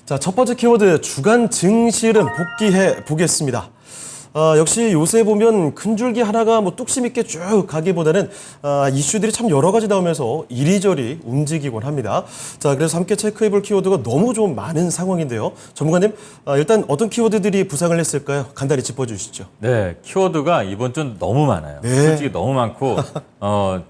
자, 첫 번째 키워드 주간 증시름 복귀해 보겠습니다. 역시 요새 보면 큰 줄기 하나가 뭐 뚝심 있게 쭉 가기보다는 이슈들이 참 여러 가지 나오면서 이리저리 움직이곤 합니다. 자, 그래서 함께 체크해 볼 키워드가 너무 좀 많은 상황인데요. 전문가님, 일단 어떤 키워드들이 부상을 했을까요? 간단히 짚어주시죠. 네, 키워드가 이번 주는 너무 많아요. 네. 솔직히 너무 많고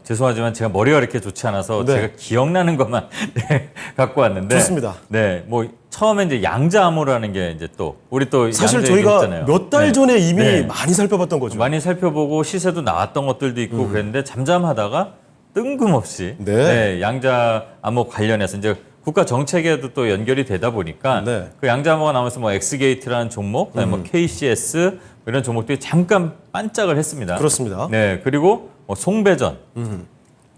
죄송하지만 제가 머리가 이렇게 좋지 않아서 네. 제가 기억나는 것만 네, 갖고 왔는데 좋습니다. 네, 뭐 처음에 이제 양자암호라는 게 이제 또 우리 또 사실 양자 저희가 얘기했잖아요. 몇 달 네. 전에 이미 네. 많이 살펴봤던 거죠. 많이 살펴보고 시세도 나왔던 것들도 있고 그랬는데 잠잠하다가 뜬금없이 네. 네, 양자암호 관련해서 이제 국가 정책에도 또 연결이 되다 보니까 네. 그 양자암호가 나오면서 뭐 엑스게이트라는 종목, 그다음에 뭐 KCS 이런 종목들이 잠깐 반짝을 했습니다. 그렇습니다. 네, 그리고 뭐 송배전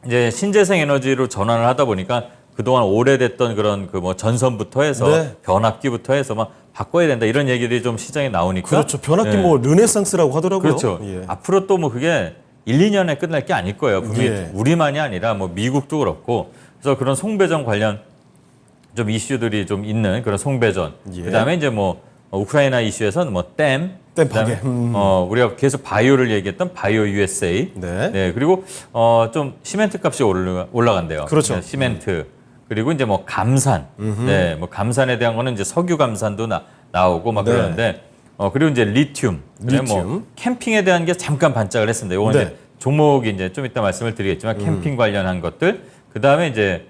이제 신재생 에너지로 전환을 하다 보니까 그동안 오래됐던 그런 그 뭐 전선부터 해서 네. 변압기부터 해서 막 바꿔야 된다 이런 얘기들이 좀 시장에 나오니까 그렇죠. 변압기 네. 뭐 르네상스라고 하더라고요. 그렇죠. 예. 앞으로 또 뭐 그게 1, 2년에 끝날 게 아닐 거예요. 분명히 예. 우리만이 아니라 뭐 미국도 그렇고 그래서 그런 송배전 관련 좀 이슈들이 좀 있는 그런 송배전. 예. 그다음에 이제 뭐 우크라이나 이슈에서는 뭐 댐 댐파괴. 그다음에 우리가 계속 바이오를 얘기했던 바이오 USA. 네. 그리고 좀 시멘트 값이 올라간대요. 그렇죠. 네, 시멘트. 그리고 이제 뭐 감산. 네, 뭐 감산에 대한 거는 이제 석유 감산도 나오고 막 네. 그러는데 그리고 이제 리튬. 그다음에 뭐 리튬. 캠핑에 대한 게 잠깐 반짝을 했습니다. 요건 네. 이제 종목이 이제 좀 이따 말씀을 드리겠지만 캠핑 관련한 것들. 그다음에 이제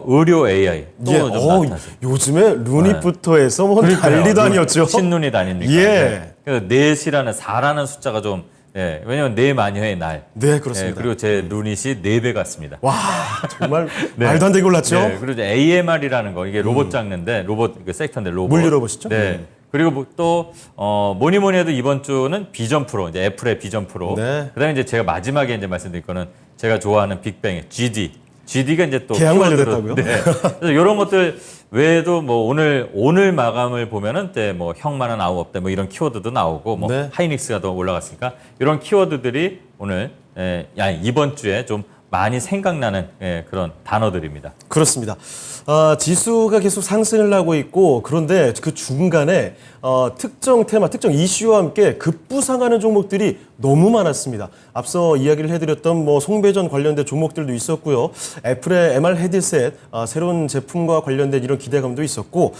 의료 AI 또 예. 좀 나타났어요. 요즘에 루닛부터 해서 뭐 난리도 아니었죠. 신눈이 다니니까. 예. 네. 그래서 넷이라는 4라는 숫자가 좀 왜냐면 네 마녀의 날. 네, 그렇습니다. 그리고 제 루닛이 4배 같습니다. 와, 정말 네. 말도 안 되게 올랐죠. 네, 그리고 이제 AMR이라는 거 이게 로봇 장르인데 로봇 그 섹터인데 로봇. 물류 로봇이죠? 네. 그리고 뭐 또 뭐니 해도 이번 주는 비전 프로 이제 애플의 비전 프로. 네. 그다음에 이제 제가 마지막에 이제 말씀드릴 거는 제가 좋아하는 빅뱅의 GD. GD가 이제 또 개항 키워드로- 관련했다고요? 네. 그래서 이런 것들 외에도 뭐 오늘 마감을 보면은 뭐 형만은 아우 없다 뭐 이런 키워드도 나오고 뭐 네. 하이닉스가 더 올라갔으니까 이런 키워드들이 오늘 이번 주에 좀 많이 생각나는 그런 단어들입니다. 그렇습니다. 지수가 계속 상승을 하고 있고 그런데 그 중간에 특정 테마, 특정 이슈와 함께 급부상하는 종목들이 너무 많았습니다. 앞서 이야기를 해드렸던 뭐 송배전 관련된 종목들도 있었고요. 애플의 MR 헤드셋 새로운 제품과 관련된 이런 기대감도 있었고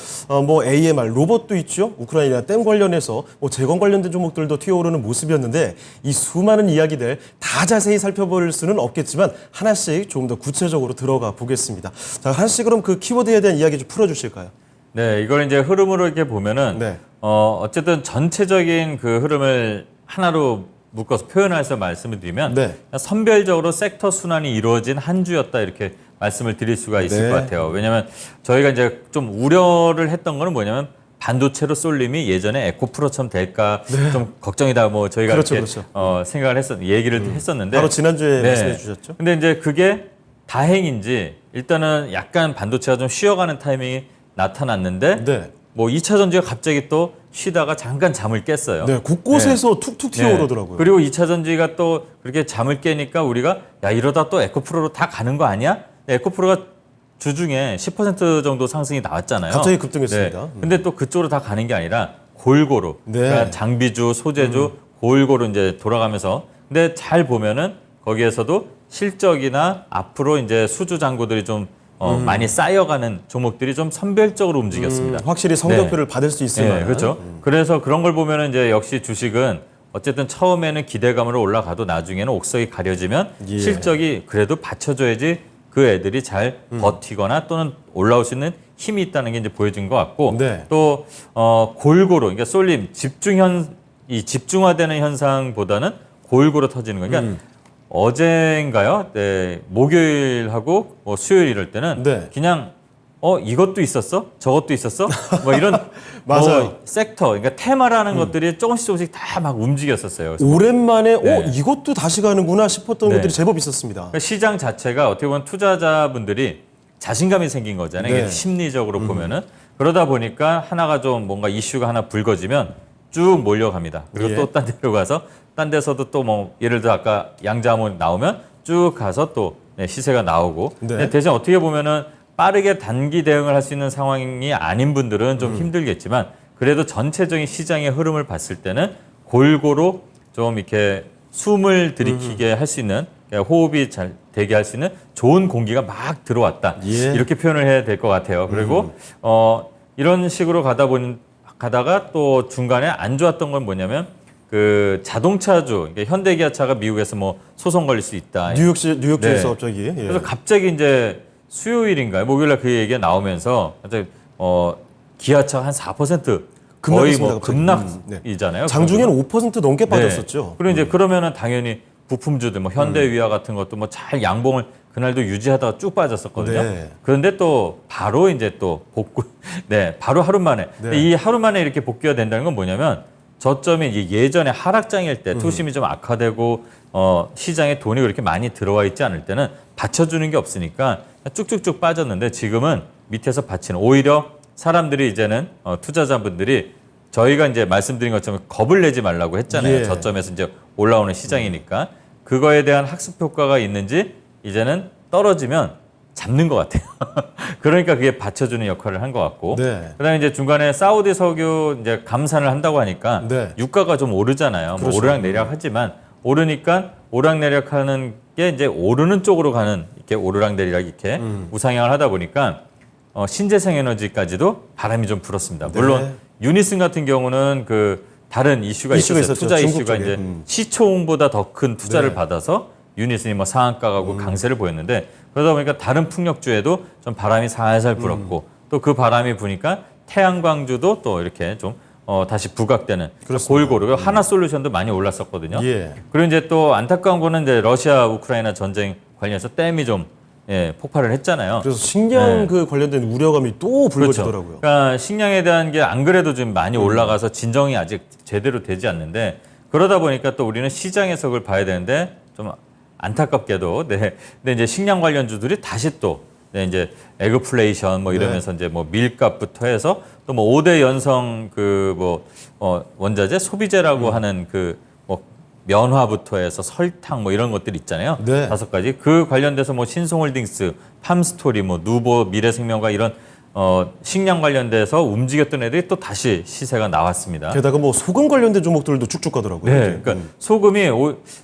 뭐 AMR 로봇도 있죠. 우크라이나 댐 관련해서 뭐 재건 관련된 종목들도 튀어오르는 모습이었는데 이 수많은 이야기들 다 자세히 살펴볼 수는 없겠지만 하나씩 조금 더 구체적으로 들어가 보겠습니다. 자, 하나씩 그럼 그 키워드에 대한 이야기 좀 풀어주실까요? 네, 이걸 이제 흐름으로 이렇게 보면은 네. 어쨌든 전체적인 그 흐름을 하나로 묶어서 표현해서 말씀을 드리면 네. 선별적으로 섹터 순환이 이루어진 한 주였다 이렇게 말씀을 드릴 수가 있을 네. 것 같아요. 왜냐하면 저희가 이제 좀 우려를 했던 거는 뭐냐면 반도체로 쏠림이 예전에 에코프로처럼 될까 좀 걱정이다 뭐 저희가 네. 그렇죠, 이렇게 생각을 얘기를 했었는데 바로 지난주에 네. 말씀해 주셨죠? 근데 이제 그게 다행인지 일단은 약간 반도체가 좀 쉬어가는 타이밍이 나타났는데 네. 뭐 2차 전지가 갑자기 또 쉬다가 잠깐 잠을 깼어요. 네, 곳곳에서 툭툭 튀어오르더라고요. 그리고 2차 전지가 또 그렇게 잠을 깨니까 우리가 야 이러다 또 에코프로로 다 가는 거 아니야? 에코프로가 주중에 10% 정도 상승이 나왔잖아요. 갑자기 급등했습니다. 근데 또 그쪽으로 다 가는 게 아니라 골고루 네. 그러니까 장비주, 소재주 골고루 이제 돌아가면서 근데 잘 보면은 거기에서도 실적이나 앞으로 이제 수주 잔고들이 좀 많이 쌓여가는 종목들이 좀 선별적으로 움직였습니다. 확실히 성적표를 받을 수 있을 만한. 그렇죠. 그래서 그런 걸 보면은 이제 역시 주식은 어쨌든 처음에는 기대감으로 올라가도 나중에는 옥석이 가려지면 예. 실적이 그래도 받쳐줘야지 그 애들이 잘 버티거나 또는 올라올 수 있는 힘이 있다는 게 이제 보여진 것 같고 네. 또 골고루 그러니까 쏠림 집중화되는 현상보다는 골고루 터지는 거. 그러니까 어제인가요? 네, 목요일하고 뭐 수요일 이럴 때는 네. 그냥 이것도 있었어? 저것도 있었어? 뭐 이런 맞아요. 뭐 섹터, 그러니까 테마라는 것들이 조금씩 다 막 움직였었어요. 그래서 오랜만에 네. 이것도 다시 가는구나 싶었던 네. 것들이 제법 있었습니다. 그러니까 시장 자체가 어떻게 보면 투자자분들이 자신감이 생긴 거잖아요. 네. 이게 심리적으로 보면은 그러다 보니까 하나가 좀 뭔가 이슈가 하나 불거지면 쭉 몰려갑니다. 그리고 예. 또 딴 데로 가서 딴 데서도 또 뭐 예를 들어 아까 양자암호 나오면 쭉 가서 또 시세가 나오고 네. 근데 대신 어떻게 보면은 빠르게 단기 대응을 할 수 있는 상황이 아닌 분들은 좀 힘들겠지만 그래도 전체적인 시장의 흐름을 봤을 때는 골고루 좀 이렇게 숨을 들이키게 할 수 있는 그러니까 호흡이 잘 되게 할 수 있는 좋은 공기가 막 들어왔다. 예. 이렇게 표현을 해야 될 것 같아요. 그리고 이런 식으로 가다가 또 중간에 안 좋았던 건 뭐냐면 그 자동차주 그러니까 현대기아차가 미국에서 뭐 소송 걸릴 수 있다. 뉴욕주에서 네. 갑자기. 예. 그래서 갑자기 이제 수요일인가요? 목요일날 그 얘기가 나오면서 갑자기 기아차가 한 4% 거의 뭐 급락했습니다, 갑자기. 급락이잖아요. 장중에는 5% 넘게 네. 빠졌었죠. 그리고 이제 그러면은 당연히 부품주들 뭐 현대위아 같은 것도 뭐 잘 양봉을 그날도 유지하다가 쭉 빠졌었거든요. 네. 그런데 또 바로 이제 또 복구, 네, 바로 하루 만에. 네. 이 하루 만에 이렇게 복귀가 된다는 건 뭐냐면 저점이 이제 예전에 하락장일 때 투심이 좀 악화되고 시장에 돈이 그렇게 많이 들어와 있지 않을 때는 받쳐주는 게 없으니까 쭉쭉쭉 빠졌는데 지금은 밑에서 받치는 오히려 사람들이 이제는 투자자분들이 저희가 이제 말씀드린 것처럼 겁을 내지 말라고 했잖아요. 예. 저점에서 이제 올라오는 시장이니까 그거에 대한 학습 효과가 있는지 이제는 떨어지면 잡는 것 같아요. 그러니까 그게 받쳐주는 역할을 한 것 같고. 네. 그다음에 이제 중간에 사우디 석유 이제 감산을 한다고 하니까 네. 유가가 좀 오르잖아요. 뭐 그렇죠. 오르락내리락 하지만 오르니까 오르락내리락하는 게 이제 오르는 쪽으로 가는 이렇게 오르락내리락 이렇게 우상향을 하다 보니까 신재생 에너지까지도 바람이 좀 불었습니다. 물론 네. 유니슨 같은 경우는 그 다른 이슈가 있었어요. 있었죠. 투자 중국 이슈가 쪽에. 이제 시총보다 더 큰 투자를 네. 받아서 유니슨이 뭐 상한가 가고 강세를 보였는데 그러다 보니까 다른 풍력주에도 좀 바람이 살살 불었고 또 그 바람이 부니까 태양광주도 또 이렇게 좀 다시 부각되는 그렇습니다. 골고루 하나솔루션도 많이 올랐었거든요. 예. 그리고 이제 또 안타까운 거는 이제 러시아 우크라이나 전쟁 관련해서 댐이 좀 폭발을 했잖아요. 그래서 식량 네. 그 관련된 우려감이 또 불거지더라고요. 그러니까 식량에 대한 게 안 그래도 좀 많이 올라가서 진정이 아직 제대로 되지 않는데 그러다 보니까 또 우리는 시장에서 그걸 봐야 되는데 좀 안타깝게도 근데 이제 식량 관련주들이 다시 또 이제 에그플레이션 뭐 이러면서 이제 뭐 밀값부터 해서 또 뭐 5대 연성 그 뭐 원자재 소비재라고 하는 그 뭐 면화부터 해서 설탕 뭐 이런 것들 있잖아요. 네. 5가지 그 관련돼서 뭐 신송홀딩스, 팜스토리, 뭐 누보, 미래생명과 이런 식량 관련돼서 움직였던 애들이 또 다시 시세가 나왔습니다. 게다가 뭐 소금 관련된 종목들도 쭉쭉 가더라고요. 네, 이렇게. 그러니까 소금이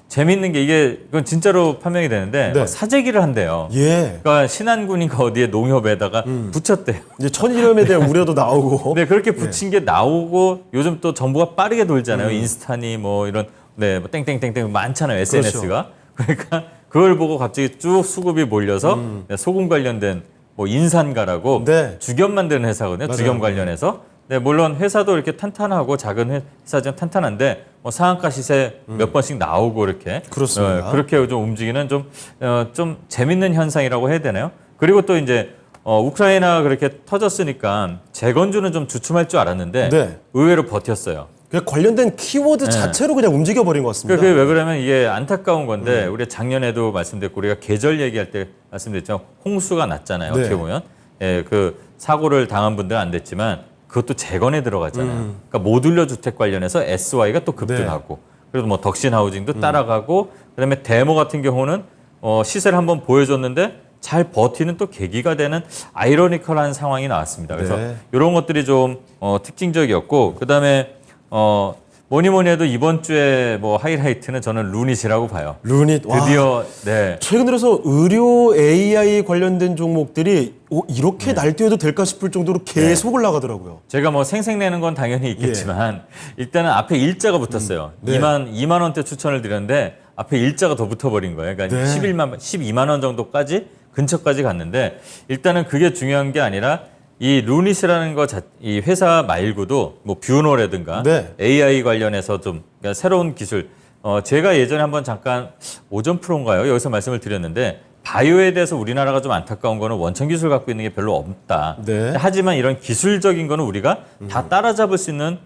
재밌는 게 이게 이건 진짜로 판명이 되는데 네. 사재기를 한대요. 예. 그러니까 신한군인가 어디에 농협에다가 붙였대요. 이제 천일염에 대한 우려도 나오고. 네, 그렇게 붙인 게 나오고 요즘 또 정보가 빠르게 돌잖아요. 인스타니 뭐 이런 뭐 땡땡땡땡 많잖아요. SNS가. 그러니까 그걸 보고 갑자기 쭉 수급이 몰려서 소금 관련된 뭐 인산가라고 네. 주겸 만드는 회사거든요. 맞아요. 주겸 관련해서. 네, 물론 회사도 이렇게 탄탄하고 작은 회사지만 탄탄한데 뭐 상한가 시세 몇 번씩 나오고 이렇게 그렇습니다. 그렇게 좀 움직이는 좀 재밌는 현상이라고 해야 되나요? 그리고 또 이제 우크라이나 그렇게 터졌으니까 재건주는 좀 주춤할 줄 알았는데 네. 의외로 버텼어요. 그 관련된 키워드 자체로 그냥 움직여버린 것 같습니다. 그게 왜 그러면 이게 안타까운 건데 우리가 작년에도 말씀드렸고 우리가 계절 얘기할 때 말씀드렸죠. 홍수가 났잖아요. 네. 어떻게 보면 그 사고를 당한 분들은 안 됐지만 그것도 재건에 들어갔잖아요. 그러니까 모듈러 주택 관련해서 SY가 또 급등하고 그래도 뭐 덕신 하우징도 따라가고 그다음에 데모 같은 경우는 시세를 한번 보여줬는데 잘 버티는 또 계기가 되는 아이러니컬한 상황이 나왔습니다. 그래서 네. 이런 것들이 좀 특징적이었고 그다음에 뭐니 해도 이번 주에 뭐 하이라이트는 저는 루닛이라고 봐요. 루닛. 와. 드디어 네. 최근 들어서 의료 AI 관련된 종목들이 이렇게 날뛰어도 될까 싶을 정도로 계속 올라가더라고요. 제가 뭐 생색내는 건 당연히 있겠지만 일단은 앞에 일자가 붙었어요. 네. 2만 원대 추천을 드렸는데 앞에 일자가 더 붙어버린 거예요. 그러니까 네. 12만 원 정도까지 근처까지 갔는데 일단은 그게 중요한 게 아니라 이 루닛이라는 이 회사 말고도 뭐 뷰노라든가 네. AI 관련해서 좀 그러니까 새로운 기술 제가 예전에 한번 잠깐 오전 프로인가요? 여기서 말씀을 드렸는데 바이오에 대해서 우리나라가 좀 안타까운 거는 원천 기술 갖고 있는 게 별로 없다. 네. 하지만 이런 기술적인 거는 우리가 다 따라잡을 수 있는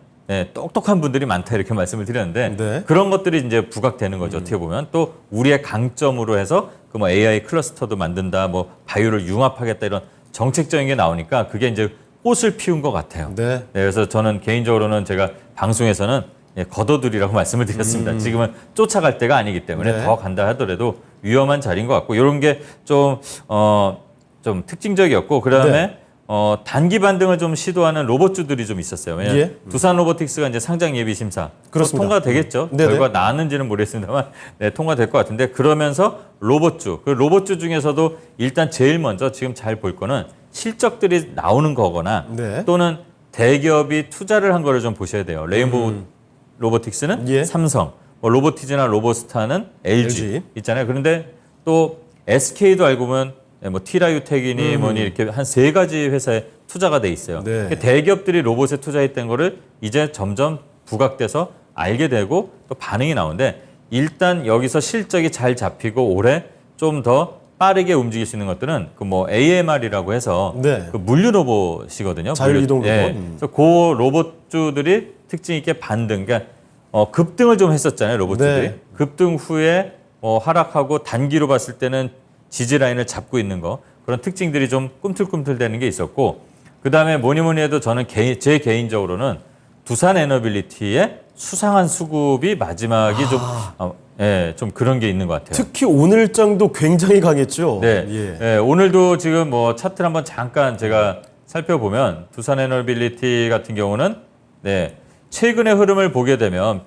똑똑한 분들이 많다 이렇게 말씀을 드렸는데 네. 그런 것들이 이제 부각되는 거죠. 어떻게 보면 또 우리의 강점으로 해서 그 뭐 AI 클러스터도 만든다, 뭐 바이오를 융합하겠다 이런 정책적인 게 나오니까 그게 이제 꽃을 피운 것 같아요. 네. 그래서 저는 개인적으로는 제가 방송에서는 걷어들이라고 말씀을 드렸습니다. 지금은 쫓아갈 때가 아니기 때문에 네. 더 간다 하더라도 위험한 자리인 것 같고 이런 게 좀 좀 특징적이었고 그다음에 네. 단기 반등을 좀 시도하는 로봇주들이 좀 있었어요. 왜냐하면 예. 두산 로보틱스가 이제 상장 예비 심사 그렇습니다. 통과되겠죠. 네네. 결과 나왔는지는 모르겠습니다만 네, 통과될 것 같은데 그러면서 로봇주 그 로봇주 중에서도 일단 제일 먼저 지금 잘 볼 거는 실적들이 나오는 거거나 네. 또는 대기업이 투자를 한 거를 좀 보셔야 돼요. 레인보우 로보틱스는 예. 삼성, 뭐 로보티즈나 로보스타는 LG, LG. 있잖아요. 그런데 또 SK도 알고 보면 뭐 티라유텍이니 뭐니 이렇게 한 3가지 회사에 투자가 돼 있어요. 네. 그러니까 대기업들이 로봇에 투자했던 거를 이제 점점 부각돼서 알게 되고 또 반응이 나오는데 일단 여기서 실적이 잘 잡히고 올해 좀 더 빠르게 움직일 수 있는 것들은 그 뭐 AMR이라고 해서 네. 그 물류 로봇이거든요. 자율이동 로봇. 예. 그래서 그 로봇주들이 특징 있게 반등, 그러니까 급등을 좀 했었잖아요, 로봇주들이. 네. 급등 후에 하락하고 단기로 봤을 때는 지지 라인을 잡고 있는 거 그런 특징들이 좀 꿈틀꿈틀대는 게 있었고 그 다음에 뭐니 해도 저는 제 개인적으로는 두산 에너빌리티의 수상한 수급이 마지막이 좀 그런 게 있는 것 같아요. 특히 오늘장도 굉장히 강했죠. 네. 예. 예, 오늘도 지금 뭐 차트를 한번 잠깐 제가 살펴보면 두산 에너빌리티 같은 경우는 네, 최근의 흐름을 보게 되면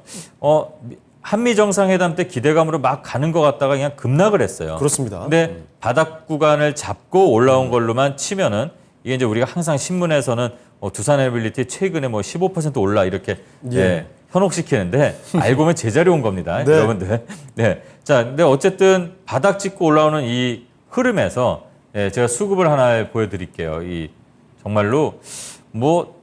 한미 정상회담 때 기대감으로 막 가는 것 같다가 그냥 급락을 했어요. 그렇습니다. 근데 바닥 구간을 잡고 올라온 걸로만 치면은 이게 이제 우리가 항상 신문에서는 두산 에너빌리티 최근에 뭐 15% 올라 이렇게 예. 현혹시키는데 알고 보면 제자리 온 겁니다. 네. 여러분들. 네. 자, 근데 어쨌든 바닥 찍고 올라오는 이 흐름에서 제가 수급을 하나 보여드릴게요. 이 정말로 뭐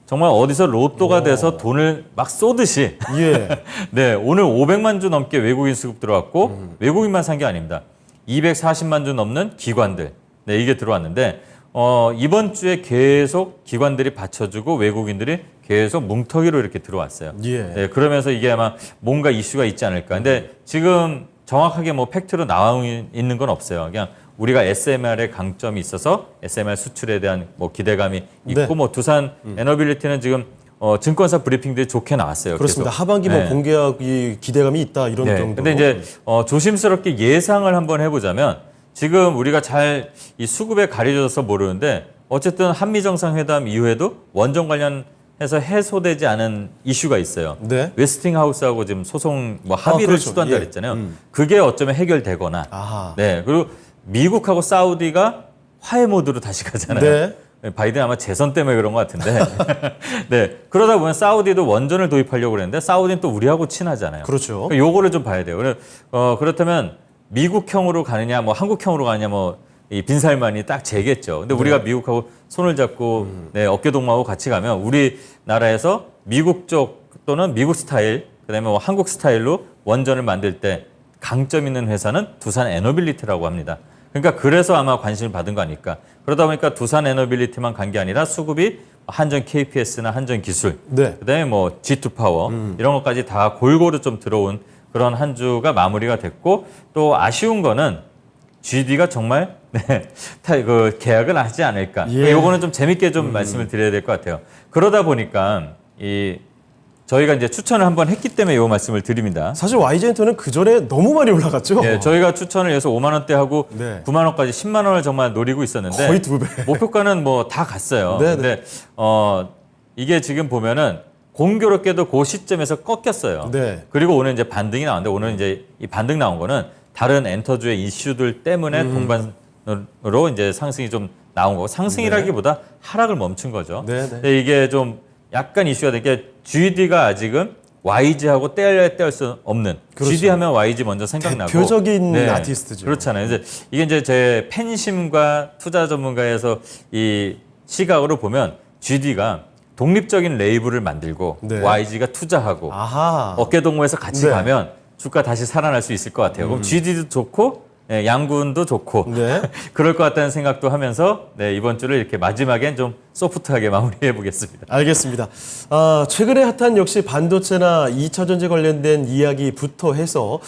정말 어디서 로또가 돼서 돈을 막 쏘듯이 예. 네, 오늘 500만 주 넘게 외국인 수급 들어왔고 외국인만 산 게 아닙니다. 240만 주 넘는 기관들. 네, 이게 들어왔는데 이번 주에 계속 기관들이 받쳐주고 외국인들이 계속 뭉텅이로 이렇게 들어왔어요. 예. 네, 그러면서 이게 아마 뭔가 이슈가 있지 않을까. 근데 지금 정확하게 뭐 팩트로 나와 있는 건 없어요. 그냥 우리가 SMR에 강점이 있어서 SMR 수출에 대한 뭐 기대감이 있고 네. 뭐 두산 에너빌리티는 지금 증권사 브리핑들이 좋게 나왔어요. 그렇습니다. 계속. 하반기 뭐 네. 공개하기 기대감이 있다 이런 네. 정도. 근데 이제 조심스럽게 예상을 한번 해보자면 지금 우리가 잘 이 수급에 가려져서 모르는데 어쨌든 한미 정상회담 이후에도 원전 관련해서 해소되지 않은 이슈가 있어요. 네. 웨스팅하우스하고 지금 소송 뭐 합의를 그렇죠. 시도한다 예. 그랬잖아요. 그게 어쩌면 해결되거나. 아하. 네. 그리고 미국하고 사우디가 화해 모드로 다시 가잖아요. 네. 바이든 아마 재선 때문에 그런 것 같은데. 네. 그러다 보면 사우디도 원전을 도입하려고 그랬는데 사우디는 또 우리하고 친하잖아요. 그렇죠. 그러니까 요거를 좀 봐야 돼요. 그렇다면 미국형으로 가느냐, 뭐 한국형으로 가느냐, 뭐 이 빈살만이 딱 재겠죠. 근데 우리가 미국하고 손을 잡고 네, 어깨 동무하고 같이 가면 우리나라에서 미국 쪽 또는 미국 스타일, 그다음에 뭐 한국 스타일로 원전을 만들 때 강점 있는 회사는 두산 에너빌리티라고 합니다. 그러니까 그래서 아마 관심을 받은 거 아닐까. 그러다 보니까 두산 에너빌리티만 간 게 아니라 수급이 한전 KPS나 한전 기술, 네. 그다음에 뭐 G2 파워 이런 것까지 다 골고루 좀 들어온 그런 한 주가 마무리가 됐고 또 아쉬운 거는 GD가 정말 그 계약을 하지 않을까. 예. 요거는 좀 재밌게 좀 말씀을 드려야 될 것 같아요. 그러다 보니까 저희가 이제 추천을 한번 했기 때문에 요 말씀을 드립니다. 사실 YG엔터는 그 전에 너무 많이 올라갔죠. 예, 저희가 추천을 해서 5만 원대 하고 네. 9만 원까지 10만 원을 정말 노리고 있었는데 거의 2배. 목표가는 뭐 다 갔어요. 네, 근데 이게 지금 보면은 공교롭게도 그 시점에서 꺾였어요. 네. 그리고 오늘 이제 반등이 나왔는데 오늘 이제 이 반등 나온 거는 다른 엔터주의 이슈들 때문에 동반으로 이제 상승이 좀 나온 거고 상승이라기보다 하락을 멈춘 거죠. 네, 네. 근데 이게 좀 약간 이슈가 된 게 GD가 아직은 YG하고 뗄 수 없는 그렇죠. GD 하면 YG 먼저 생각나고 대표적인 아티스트죠. 그렇잖아요. 이게 이제 제 팬심과 투자 전문가에서 이 시각으로 보면 GD가 독립적인 레이블을 만들고 네. YG가 투자하고 아하. 어깨 동무해서 같이 네. 가면 주가 다시 살아날 수 있을 것 같아요. 그럼 GD도 좋고 양군도 좋고 네. 그럴 것 같다는 생각도 하면서 이번 주를 이렇게 마지막엔 좀 소프트하게 마무리해 보겠습니다. 알겠습니다. 최근에 핫한 역시 반도체나 2차 전지 관련된 이야기부터 해서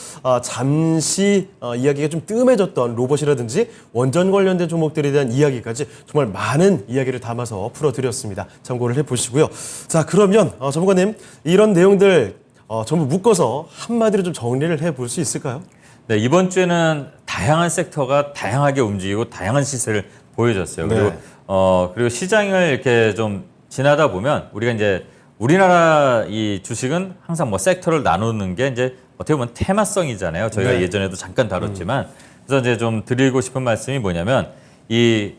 잠시 이야기가 좀 뜸해졌던 로봇이라든지 원전 관련된 종목들에 대한 이야기까지 정말 많은 이야기를 담아서 풀어드렸습니다. 참고를 해보시고요. 자, 그러면 전문가님 이런 내용들 전부 묶어서 한마디로 좀 정리를 해볼 수 있을까요? 네, 이번 주에는 다양한 섹터가 다양하게 움직이고 다양한 시세를 보여졌어요. 네. 그리고 시장을 이렇게 좀 지나다 보면 우리가 이제 우리나라 이 주식은 항상 뭐 섹터를 나누는 게 이제 어떻게 보면 테마성이잖아요. 저희가 네. 예전에도 잠깐 다뤘지만 그래서 이제 좀 드리고 싶은 말씀이 뭐냐면 이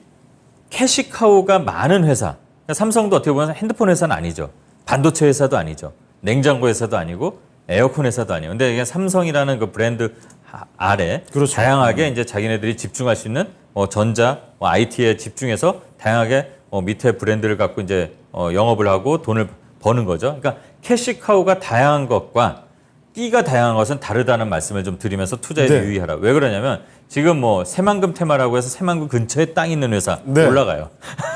캐시카우가 많은 회사. 그러니까 삼성도 어떻게 보면 핸드폰 회사는 아니죠. 반도체 회사도 아니죠. 냉장고 회사도 아니고 에어컨 회사도 아니에요. 근데 이게 삼성이라는 그 브랜드 아래 그렇죠. 다양하게 이제 자기네들이 집중할 수 있는 전자, IT에 집중해서 다양하게 밑에 브랜드를 갖고 이제 영업을 하고 돈을 버는 거죠. 그러니까 캐시카우가 다양한 것과 끼가 다양한 것은 다르다는 말씀을 좀 드리면서 투자에 네. 유의하라. 왜 그러냐면 지금 뭐 새만금 테마라고 해서 새만금 근처에 땅 있는 회사 네. 올라가요.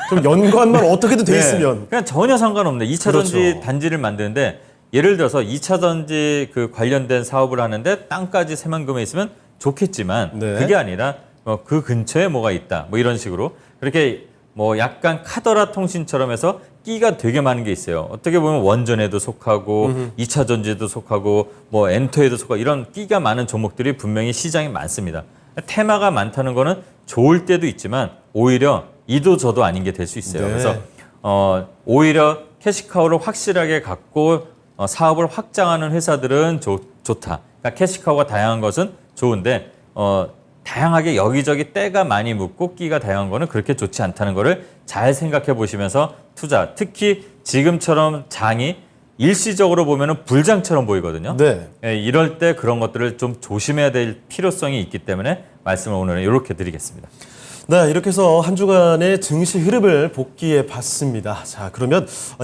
좀 연관만 어떻게든 돼 네. 있으면. 그냥 전혀 상관없네. 2차 그렇죠. 전지 단지를 만드는데 예를 들어서 2차 전지 그 관련된 사업을 하는데 땅까지 새만금에 있으면 좋겠지만 네. 그게 아니라 그 근처에 뭐가 있다. 뭐 이런 식으로 그렇게 뭐 약간 카더라 통신처럼 해서 끼가 되게 많은 게 있어요. 어떻게 보면 원전에도 속하고 2차 전지에도 속하고 뭐 엔터에도 속하고 이런 끼가 많은 종목들이 분명히 시장에 많습니다. 테마가 많다는 거는 좋을 때도 있지만 오히려 이도 저도 아닌 게 될 수 있어요. 네. 그래서 오히려 캐시카우를 확실하게 갖고 사업을 확장하는 회사들은 좋다. 그러니까 캐시카우가 다양한 것은 좋은데 다양하게 여기저기 때가 많이 묻고 끼가 다양한 거는 그렇게 좋지 않다는 거를 잘 생각해 보시면서 투자. 특히 지금처럼 장이 일시적으로 보면은 불장처럼 보이거든요. 네. 예, 이럴 때 그런 것들을 좀 조심해야 될 필요성이 있기 때문에 말씀을 오늘은 이렇게 드리겠습니다. 네, 이렇게 해서 한 주간의 증시 흐름을 복기해 봤습니다. 자, 그러면